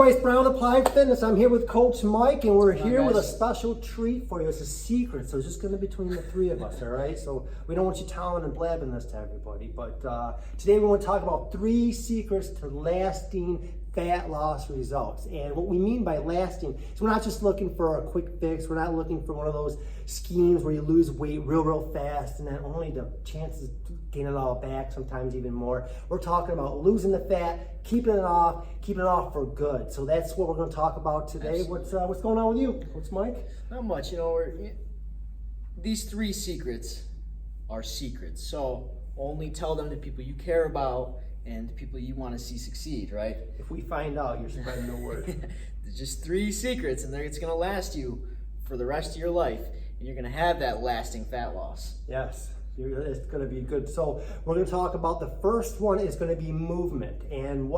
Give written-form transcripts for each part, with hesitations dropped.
everybody, it's Brown Applied Fitness. I'm here with Coach Mike, and we're here with a guys? special treat for you. It's a secret, so it's just going to be between the three of us, all right? So we don't want you telling and blabbing this to everybody, but today we want to talk about 3 secrets to lasting fat loss results. And what we mean by lasting is we're not just looking for a quick fix. We're not looking for one of those schemes where you lose weight real fast and then only the chances to gain it all back, sometimes even more. We're talking about losing the fat, keeping it off for good. So that's what we're going to talk about today. Absolutely. What's going on with you? What's Mike? Not much, these 3 secrets are secrets. So only tell them to people you care about and the people you want to see succeed, right? If we find out, you're spreading the word. There's just 3 secrets, and it's going to last you for the rest of your life, and you're going to have that lasting fat loss. Yes. It's going to be good. So we're going to talk about the first one is going to be movement, and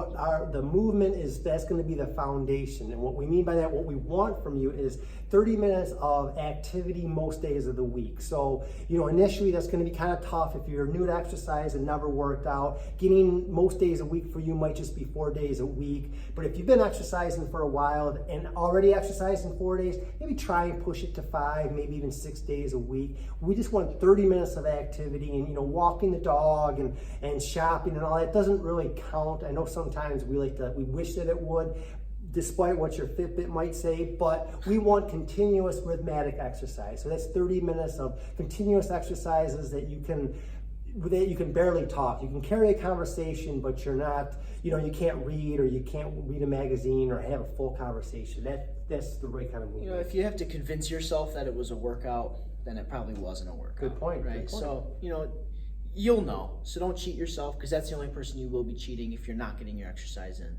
the movement is, that's going to be the foundation. And what we mean by that, what we want from you is 30 minutes of activity most days of the week. So, initially that's going to be kind of tough if you're new to exercise and never worked out. Getting most days a week for you might just be 4 days a week. But if you've been exercising for a while and already exercising 4 days, maybe try and push it to 5, maybe even 6 days a week. We just want 30 minutes of activity, and walking the dog and shopping and all that doesn't really count. I know sometimes we wish that it would, despite what your Fitbit might say, but we want continuous rhythmic exercise. So that's 30 minutes of continuous exercises that you can barely talk. You can carry a conversation, but you're not, you can't read, or you can't read a magazine or have a full conversation. That's the right kind of movement. If you have to convince yourself that it was a workout, then it probably wasn't a workout. Good point. Right? Good point. So, you'll know. So don't cheat yourself, because that's the only person you will be cheating if you're not getting your exercise in.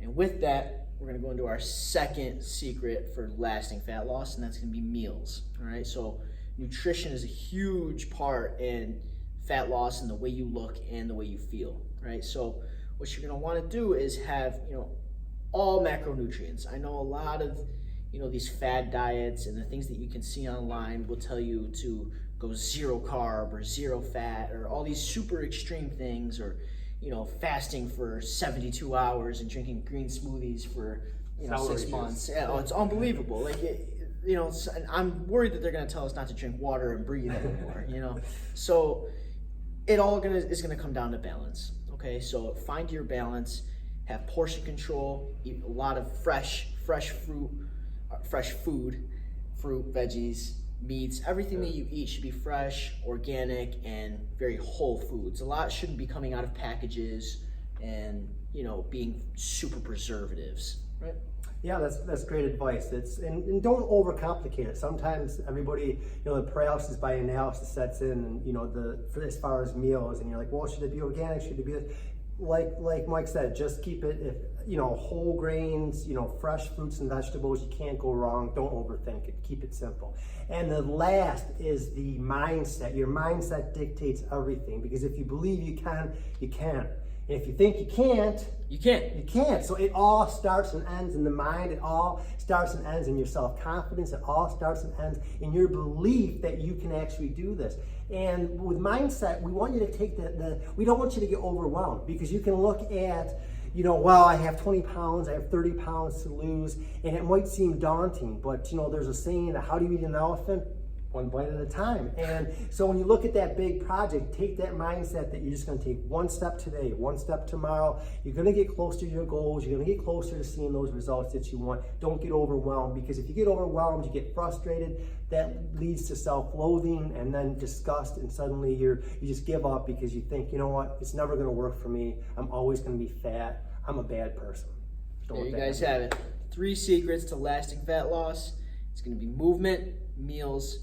And with that, we're going to go into our second secret for lasting fat loss, and that's going to be meals. All right. So nutrition is a huge part in fat loss and the way you look and the way you feel. Right. So what you're going to want to do is have, all macronutrients. I know a lot of, these fad diets and the things that you can see online will tell you to go 0 carb or 0 fat or all these super extreme things, or fasting for 72 hours and drinking green smoothies for 6 months. Yeah, it's unbelievable. And I'm worried that they're going to tell us not to drink water and breathe anymore. So it all is going to come down to balance. Okay, so find your balance, have portion control, eat a lot of fresh food, fruit, veggies, meats. Everything that you eat should be fresh, organic, and very whole foods. A lot shouldn't be coming out of packages and being super preservatives, right? Yeah, that's great advice. And don't overcomplicate it. Sometimes everybody, the paralysis by analysis sets in, and as far as meals, and you're like, well, should it be organic? Should it be this? Like Mike said, just keep it, whole grains, fresh fruits and vegetables. You can't go wrong. Don't overthink it. Keep it simple. And the last is the mindset. Your mindset dictates everything, because if you believe you can, you can. And if you think you can't, you can't. You can't. So it all starts and ends in the mind. It all starts and ends in your self-confidence. It all starts and ends in your belief that you can actually do this. And with mindset, we want you to take we don't want you to get overwhelmed, because you can look at, well, I have 20 pounds, I have 30 pounds to lose, and it might seem daunting, but there's a saying, how do you eat an elephant? One bite at a time. And so when you look at that big project, take that mindset that you're just going to take one step today, one step tomorrow. You're going to get closer to your goals. You're going to get closer to seeing those results that you want. Don't get overwhelmed, because if you get overwhelmed, you get frustrated. That leads to self-loathing and then disgust, and suddenly you just give up, because you think, it's never going to work for me. I'm always going to be fat. I'm a bad person. There you guys have it. 3 secrets to lasting fat loss. It's going to be movement, meals,